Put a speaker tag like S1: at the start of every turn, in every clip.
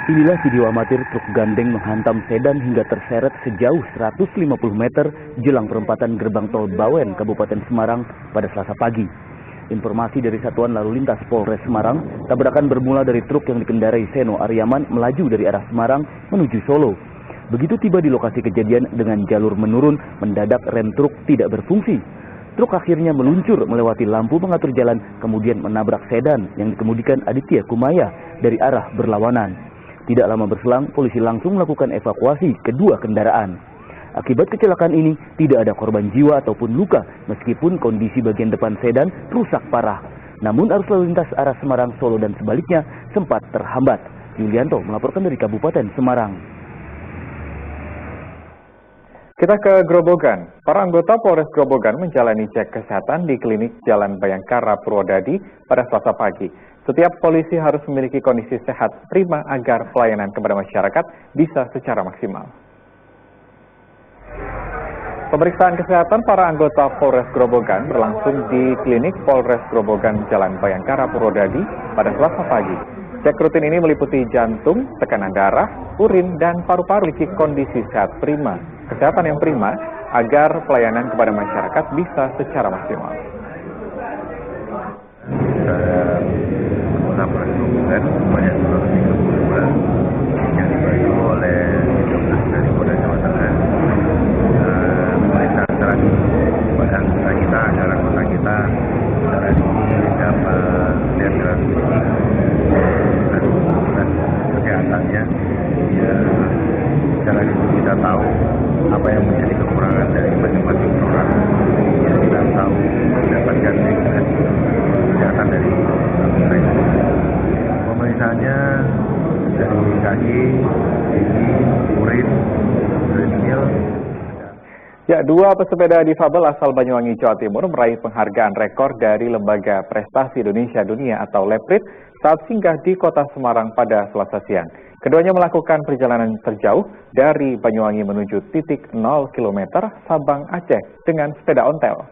S1: Inilah video amatir truk gandeng menghantam sedan hingga terseret sejauh 150 meter jelang perempatan gerbang tol Bawen, Kabupaten Semarang pada Selasa pagi. Informasi dari Satuan Lalu Lintas Polres Semarang, tabrakan bermula dari truk yang dikendarai Seno Aryaman melaju dari arah Semarang menuju Solo. Begitu tiba di lokasi kejadian dengan jalur menurun, mendadak rem truk tidak berfungsi. Truk akhirnya meluncur melewati lampu pengatur jalan, kemudian menabrak sedan yang dikemudikan Aditya Kumaya dari arah berlawanan. Tidak lama berselang, polisi langsung melakukan evakuasi kedua kendaraan. Akibat kecelakaan ini, tidak ada korban jiwa ataupun luka, meskipun kondisi bagian depan sedan rusak parah. Namun arus lalu lintas arah Semarang, Solo, dan sebaliknya sempat terhambat. Yulianto melaporkan dari Kabupaten Semarang.
S2: Kita ke Grobogan. Para anggota Polres Grobogan menjalani cek kesehatan di klinik Jalan Bayangkara, Purwodadi pada Selasa pagi. Setiap polisi harus memiliki kondisi sehat prima agar pelayanan kepada masyarakat bisa secara maksimal. Pemeriksaan kesehatan para anggota Polres Grobogan berlangsung di klinik Polres Grobogan Jalan Bayangkara, Purwodadi pada Selasa pagi. Cek rutin ini meliputi jantung, tekanan darah, urin, dan paru-paru memiliki kondisi sehat prima. Kesehatan yang prima agar pelayanan kepada masyarakat bisa secara maksimal.
S3: Polres Grobogan sebanyak 232 yang dibantu oleh dokter dari Polda Jawa Tengah. Pemeriksaan secara pada anggota kita, agar anggota kita secara ini dapat lihat dengan fisik dan kesehatannya. Ya, secara itu kita tahu apa yang menjadi kekurangan dari masing-masing orang. Ya, kita tahu mendapatkan kesehatan dari mereka. Pemeriksaannya dari kaki, gigi, urin, renil.
S2: Ya, dua pesepeda difabel asal Banyuwangi, Jawa Timur meraih penghargaan rekor dari Lembaga Prestasi Indonesia Dunia atau LEPRID saat singgah di Kota Semarang pada Selasa siang. Keduanya melakukan perjalanan terjauh dari Banyuwangi menuju titik 0 km Sabang, Aceh dengan sepeda ontel.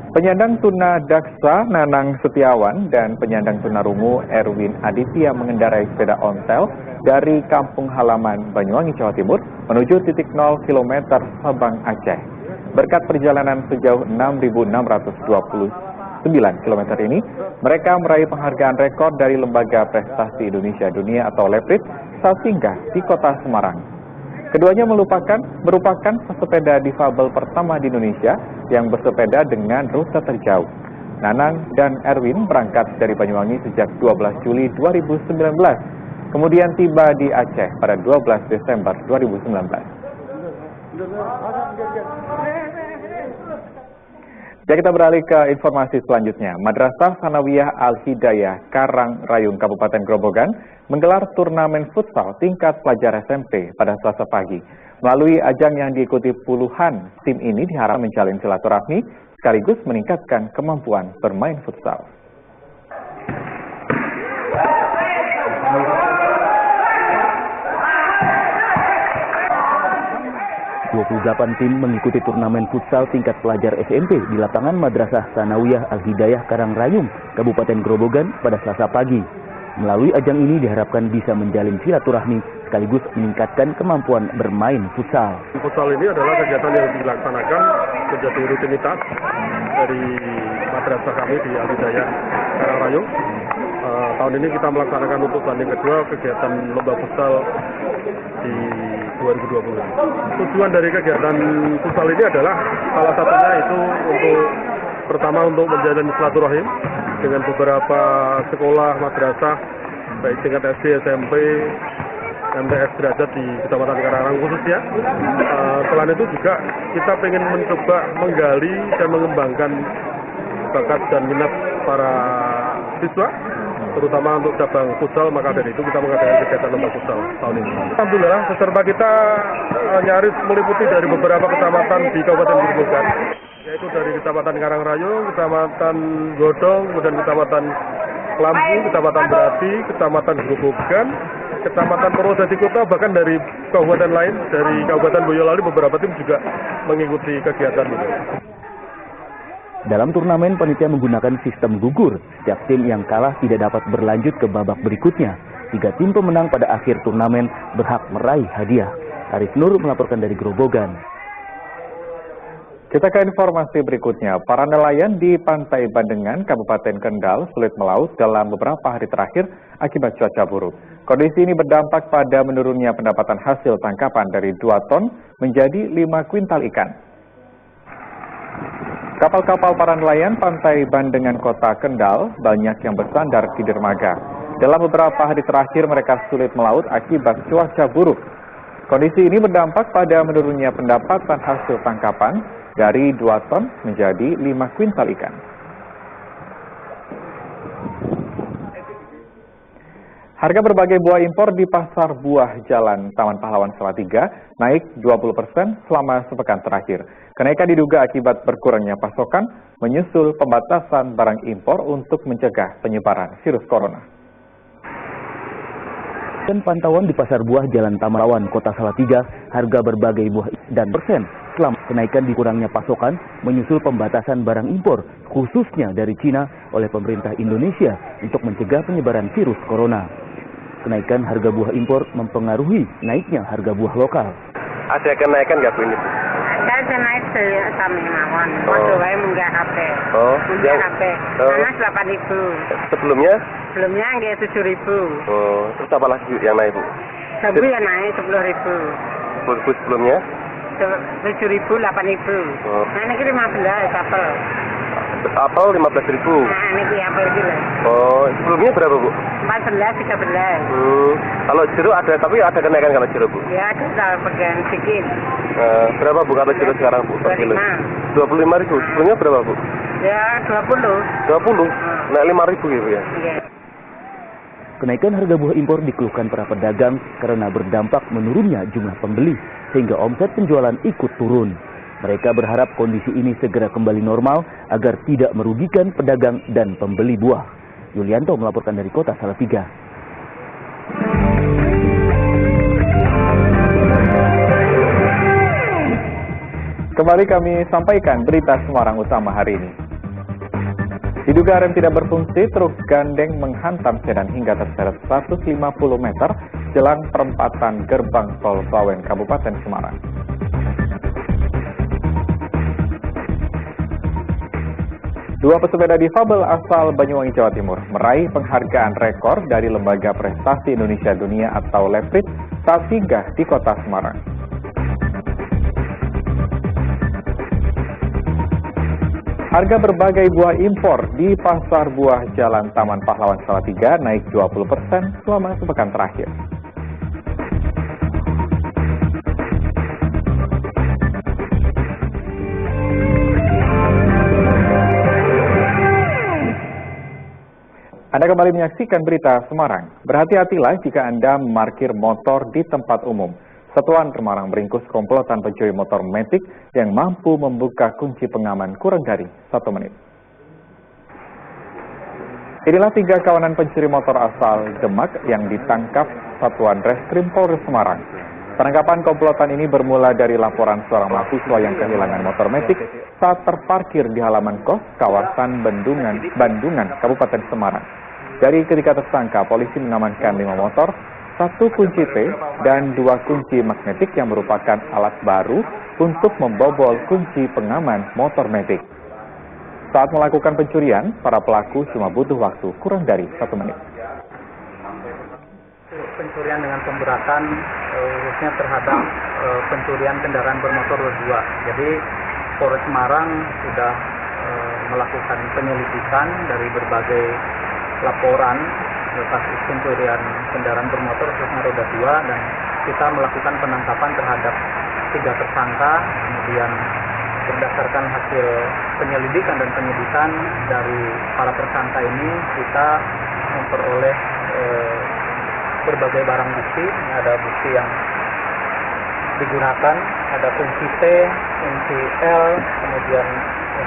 S2: Penyandang tuna daksa Nanang Setiawan dan penyandang tunarungu Erwin Aditya mengendarai sepeda ontel dari kampung halaman Banyuwangi, Jawa Timur menuju titik 0 km Sabang, Aceh. Berkat perjalanan sejauh 6.629 km ini, mereka meraih penghargaan rekor dari Lembaga Prestasi Indonesia Dunia atau LEPRID saat singgah di Kota Semarang. Keduanya merupakan pesepeda difabel pertama di Indonesia yang bersepeda dengan rute terjauh. Nanang dan Erwin berangkat dari Banyuwangi sejak 12 Juli 2019, kemudian tiba di Aceh pada 12 Desember 2019. Ya, kita beralih ke informasi selanjutnya. Madrasah Sanawiyah Al-Hidayah Karangrayung, Kabupaten Grobogan menggelar turnamen futsal tingkat pelajar SMP pada Selasa pagi. Melalui ajang yang diikuti puluhan tim ini diharapkan menjalin silaturahmi sekaligus meningkatkan kemampuan bermain futsal.
S1: 28 tim mengikuti turnamen futsal tingkat pelajar SMP di lapangan Madrasah Sanawiyah Al-Hidayah Karangrayung, Kabupaten Grobogan pada Selasa pagi. Melalui ajang ini diharapkan bisa menjalin silaturahmi sekaligus meningkatkan kemampuan bermain futsal.
S4: Futsal ini adalah kegiatan yang dilaksanakan menjadi rutinitas dari madrasah kami di Al-Hidayah Karangrayung. Tahun ini kita melaksanakan untuk tanding kedua kegiatan lomba futsal di 2020. Tujuan dari kegiatan futsal ini adalah salah satunya itu pertama untuk menjalin silaturahim dengan beberapa sekolah madrasah baik tingkat SD, SMP, MTS derajat di Kecamatan Karangrayung khususnya. Selain itu juga kita ingin mencoba menggali dan mengembangkan bakat dan minat para siswa, terutama untuk cabang futsal. Maka dari itu kita mengadakan kegiatan lomba futsal tahun ini. Alhamdulillah peserta kita nyaris meliputi dari beberapa kecamatan di Kabupaten Grobogan, yaitu dari Kecamatan Karangrayung, Kecamatan Godong, kemudian Kecamatan Lampu, Kecamatan Berati, Kecamatan Grobogan, Kecamatan Purwodadi Kota, bahkan dari kabupaten lain, dari Kabupaten Boyolali beberapa tim juga mengikuti kegiatan ini.
S1: Dalam turnamen, panitia menggunakan sistem gugur. Setiap tim yang kalah tidak dapat berlanjut ke babak berikutnya. 3 tim pemenang pada akhir turnamen berhak meraih hadiah. Arif Nur melaporkan dari Grobogan.
S2: Kita ke informasi berikutnya. Para nelayan di Pantai Bandengan, Kabupaten Kendal sulit melaut dalam beberapa hari terakhir akibat cuaca buruk. Kondisi ini berdampak pada menurunnya pendapatan hasil tangkapan dari 2 ton menjadi 5 kuintal ikan. Kapal-kapal para nelayan Pantai Bandengan Kota Kendal banyak yang bersandar di dermaga. Dalam beberapa hari terakhir mereka sulit melaut akibat cuaca buruk. Kondisi ini berdampak pada menurunnya pendapatan hasil tangkapan dari 2 ton menjadi 5 kuintal ikan. Harga berbagai buah impor di pasar buah Jalan Taman Pahlawan Salatiga naik 20% selama sepekan terakhir. Kenaikan diduga akibat berkurangnya pasokan menyusul pembatasan barang impor untuk mencegah penyebaran virus corona.
S1: Dan pantauan di pasar buah Jalan Taman Pahlawan Kota Salatiga, harga berbagai buah dan persen selama kenaikan dikurangnya pasokan menyusul pembatasan barang impor, khususnya dari Cina oleh pemerintah Indonesia untuk mencegah penyebaran virus corona. Kenaikan harga buah impor mempengaruhi naiknya harga buah lokal.
S5: Ada kenaikan nggak Bu ini?
S6: Ada naik sami mawon. Waktu wae munggah kabeh.
S5: Oh,
S6: munggah
S5: yang-
S6: kabeh.
S5: oh.
S6: Panas 8.000.
S5: Sebelumnya?
S6: Sebelumnya nggih 7.000.
S5: Oh, terus apa lagi yang naik Bu?
S6: Sabu ya naik 10.000.
S5: Sebelumnya?
S6: 7.000, 8.000.
S5: Oh.
S6: Nah ini 15 apel.
S5: Apel 15.000.
S6: Nah ini apel gitu.
S5: Oh, sebelumnya berapa Bu?
S6: 14, 13.
S5: Kalau jeruk ada, tapi ada kenaikan kalau jeruk Bu.
S6: Ya ada pegang sedikit.
S5: Berapa Bu kalau jeruk sekarang Bu? Per kilo?
S6: 25.
S5: 25.000. Sebelumnya berapa Bu?
S6: Ya 20.
S5: 20. Naik 5.000 gitu ya?
S6: Iya.
S1: Kenaikan harga buah impor dikeluhkan para pedagang karena berdampak menurunnya jumlah pembeli, sehingga omset penjualan ikut turun. Mereka berharap kondisi ini segera kembali normal agar tidak merugikan pedagang dan pembeli buah. Yulianto melaporkan dari Kota Salatiga.
S2: Kembali kami sampaikan berita Semarang Utama hari ini. Diduga rem tidak berfungsi, truk gandeng menghantam sedan hingga terseret 150 meter jelang perempatan gerbang tol Bawen, Kabupaten Semarang. Dua pesepeda difabel asal Banyuwangi, Jawa Timur meraih penghargaan rekor dari Lembaga Prestasi Indonesia Dunia atau LEPRID saat singgah di Kota Semarang. Harga berbagai buah impor di pasar buah Jalan Taman Pahlawan Salatiga naik 20% selama sepekan terakhir. Anda kembali menyaksikan berita Semarang. Berhati-hatilah jika Anda memarkir motor di tempat umum. Satuan Semarang meringkus komplotan pencuri motor metik yang mampu membuka kunci pengaman kurang dari 1 menit. Inilah 3 kawanan pencuri motor asal Demak yang ditangkap Satuan Reskrim Polres Semarang. Penangkapan komplotan ini bermula dari laporan seorang mahasiswa yang kehilangan motor metik saat terparkir di halaman kos kawasan Bandungan, Kabupaten Semarang. Dari ketiga tersangka, polisi mengamankan 5 motor, 1 kunci T, dan 2 kunci magnetik yang merupakan alat baru untuk membobol kunci pengaman motor metik. Saat melakukan pencurian, para pelaku cuma butuh waktu kurang dari 1 menit.
S7: Pencurian dengan pemberatan khususnya terhadap pencurian kendaraan bermotor roda 2. Jadi Polres Semarang sudah melakukan penyelidikan dari berbagai laporan kasus pencurian kendaraan bermotor khususnya roda 2 dan kita melakukan penangkapan terhadap 3 tersangka. Kemudian berdasarkan hasil penyelidikan dan penyidikan dari para tersangka ini kita memperoleh berbagai barang bukti. Ada bukti yang digunakan, ada kunci T, kunci L, kemudian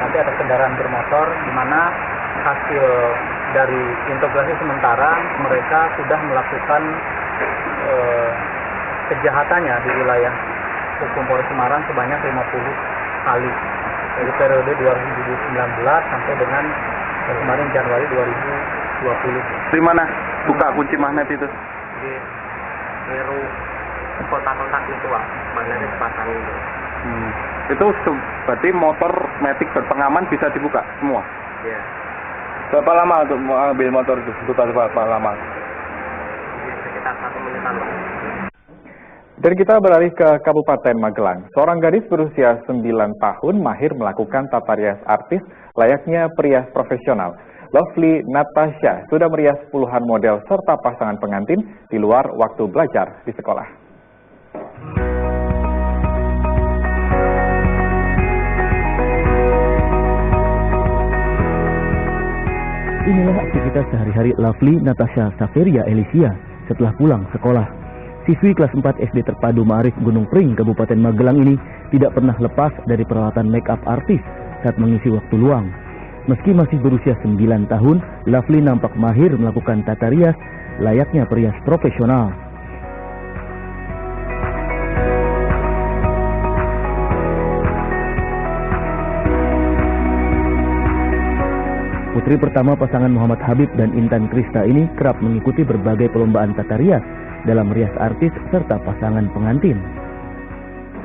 S7: nanti ada kendaraan bermotor, di mana hasil dari integrasi sementara mereka sudah melakukan kejahatannya di wilayah hukum Polres Semarang sebanyak 50 kali dari periode 2019 sampai dengan kemarin Januari 2020.
S5: Di mana buka kunci magnet itu?
S7: Di Peru kotak-kotak itu Pak, magnetnya dipasang itu.
S5: Itu berarti motor matic berpengaman bisa dibuka semua?
S7: Iya.
S5: Berapa lama untuk mengambil motor itu? Buka berapa lama?
S7: Sekitar 1 menitan Pak.
S2: Dan kita beralih ke Kabupaten Magelang. Seorang gadis berusia 9 tahun mahir melakukan tata rias artis layaknya perias profesional. Lovely Natasha sudah merias puluhan model serta pasangan pengantin di luar waktu belajar di sekolah.
S1: Inilah aktivitas sehari-hari Lovely Natasha Saveria Elisia setelah pulang sekolah. Siswi kelas 4 SD Terpadu Ma'arif Gunung Pring, Kabupaten Magelang ini tidak pernah lepas dari peralatan make up artis saat mengisi waktu luang. Meski masih berusia 9 tahun, Lovely nampak mahir melakukan tata rias layaknya perias profesional. Putri pertama pasangan Muhammad Habib dan Intan Krista ini kerap mengikuti berbagai perlombaan tata rias dalam rias artis serta pasangan pengantin.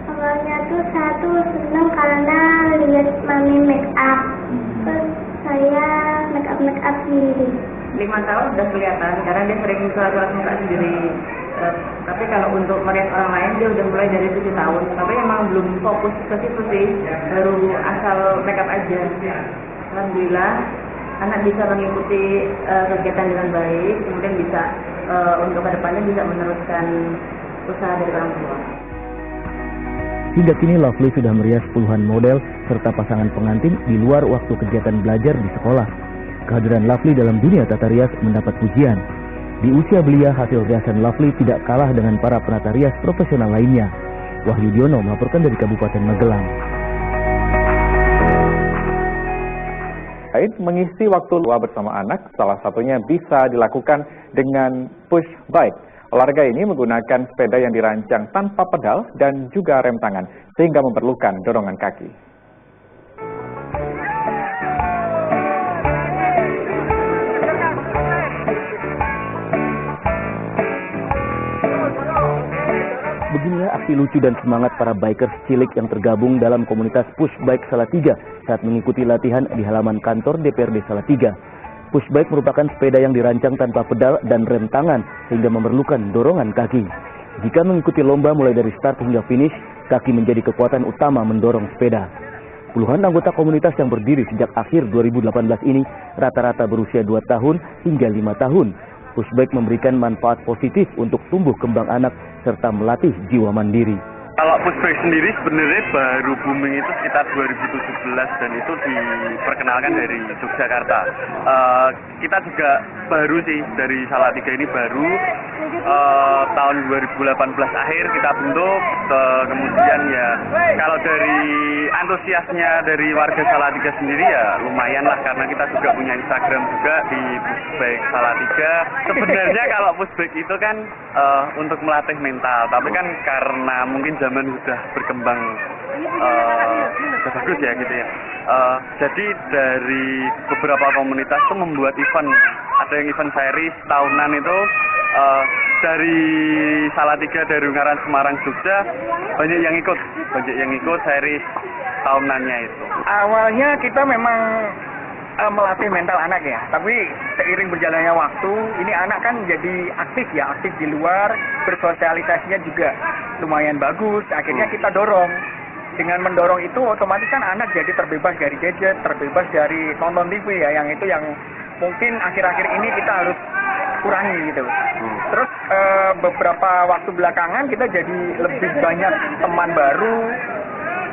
S8: Awalnya tuh satu senang karena lihat mami make up. Terus saya make up sendiri.
S6: 5 tahun udah kelihatan karena dia sering keluar muka sendiri. Tapi kalau untuk merias orang lain dia udah mulai dari 7 tahun. Tapi emang belum fokus ke situ sih, baru asal make up aja. Alhamdulillah anak bisa mengikuti kegiatan dengan baik, kemudian bisa untuk kedepannya bisa meneruskan usaha dari orang tua.
S1: Hingga kini Lovely sudah merias puluhan model serta pasangan pengantin di luar waktu kegiatan belajar di sekolah. Kehadiran Lovely dalam dunia tata rias mendapat pujian. Di usia belia, hasil riasan Lovely tidak kalah dengan para penata rias profesional lainnya. Wahyu Diono melaporkan dari Kabupaten Magelang.
S2: Mengisi waktu luang bersama anak, salah satunya bisa dilakukan dengan push bike. Olahraga ini menggunakan sepeda yang dirancang tanpa pedal dan juga rem tangan, sehingga memerlukan dorongan kaki.
S1: Beginilah aksi lucu dan semangat para bikers cilik yang tergabung dalam komunitas Push Bike Salatiga saat mengikuti latihan di halaman kantor DPRD Salatiga. Push Bike merupakan sepeda yang dirancang tanpa pedal dan rem tangan sehingga memerlukan dorongan kaki. Jika mengikuti lomba mulai dari start hingga finish, kaki menjadi kekuatan utama mendorong sepeda. Puluhan anggota komunitas yang berdiri sejak akhir 2018 ini rata-rata berusia 2 tahun hingga 5 tahun. Pushbike memberikan manfaat positif untuk tumbuh kembang anak serta melatih jiwa mandiri.
S5: Kalau pushbike sendiri sebenarnya baru booming itu sekitar 2017 dan itu diperkenalkan dari Yogyakarta. Kita juga baru sih dari Salatiga ini baru tahun 2018 akhir kita bentuk, kemudian ya kalau dari antusiasnya dari warga Salatiga sendiri ya lumayan lah karena kita juga punya Instagram juga di Pushbike Salatiga. Sebenarnya kalau pushbike itu kan untuk melatih mental, tapi kan karena mungkin zaman sudah berkembang sudah bagus ya gitu ya. Jadi dari beberapa komunitas itu membuat event, ada yang event series tahunan itu dari Salatiga, dari Ungaran, Semarang, Jogja banyak yang ikut series tahunannya itu.
S9: Awalnya kita memang melatih mental anak ya, tapi seiring berjalannya waktu, ini anak kan jadi aktif di luar, bersosialisasinya juga lumayan bagus. Akhirnya kita dorong. Dengan mendorong itu otomatis kan anak jadi terbebas dari gadget, terbebas dari nonton TV ya, yang itu yang mungkin akhir-akhir ini kita harus kurangi gitu. Terus beberapa waktu belakangan kita jadi lebih banyak teman baru,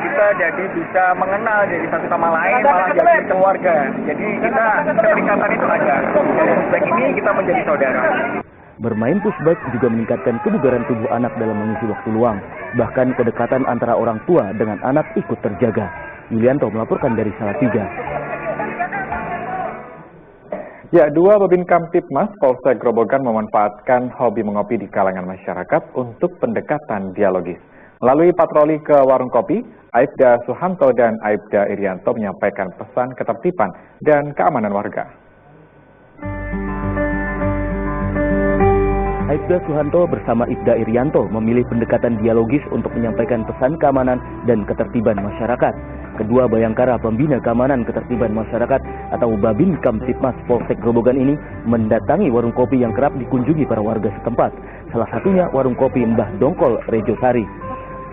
S9: kita jadi bisa mengenal dari satu sama lain, malah jadi keluarga. Jadi kita keterikatan itu ada. Dari pushbike ini kita menjadi saudara.
S1: Bermain pushbike juga meningkatkan kebugaran tubuh anak dalam mengisi waktu luang. Bahkan kedekatan antara orang tua dengan anak ikut terjaga. Yulianto melaporkan dari Salatiga.
S2: Ya, 2 Babin Kamtipmas Polsek Grobogan memanfaatkan hobi mengopi di kalangan masyarakat untuk pendekatan dialogis. Melalui patroli ke warung kopi, Aibda Suhanto dan Aibda Irianto menyampaikan pesan ketertiban dan keamanan warga.
S1: Aibda Suhanto bersama Aibda Irianto memilih pendekatan dialogis untuk menyampaikan pesan keamanan dan ketertiban masyarakat. Kedua bayangkara pembina keamanan ketertiban masyarakat atau Babin Kamtibmas Polsek Grobogan ini mendatangi warung kopi yang kerap dikunjungi para warga setempat. Salah satunya warung kopi Mbah Dongkol Rejosari.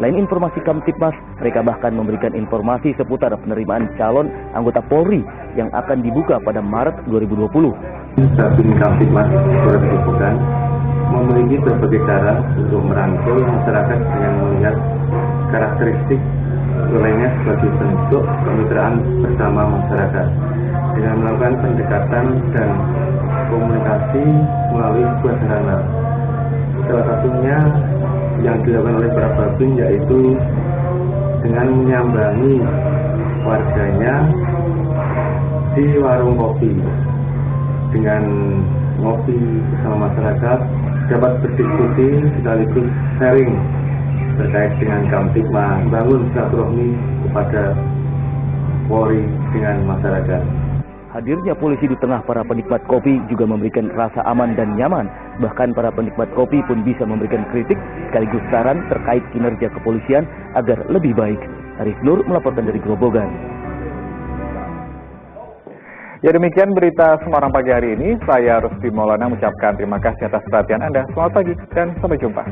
S1: Selain informasi Kamtibmas, mereka bahkan memberikan informasi seputar penerimaan calon anggota Polri yang akan dibuka pada Maret 2020.
S3: Babin Kamtibmas Polres Grobogan memiliki berbagai cara untuk merangkul masyarakat dengan melihat karakteristik wilayahnya sebagai bentuk kemitraan bersama masyarakat dengan melakukan pendekatan dan komunikasi melalui sebuah sarana. Salah satunya yang dilakukan oleh para babin yaitu dengan menyambangi warganya di warung kopi dengan ngopi bersama masyarakat, dapat berdiskusi sekaligus sharing terkait dengan Kamtibmas, bangun silaturahmi kepada Polri dengan masyarakat.
S1: Hadirnya polisi di tengah para penikmat kopi juga memberikan rasa aman dan nyaman. Bahkan para penikmat kopi pun bisa memberikan kritik sekaligus saran terkait kinerja kepolisian agar lebih baik. Arif Nur melaporkan dari Grobogan.
S2: Ya, demikian berita Semarang pagi hari ini. Saya Rusdi Maulana mengucapkan terima kasih atas perhatian Anda. Selamat pagi dan sampai jumpa.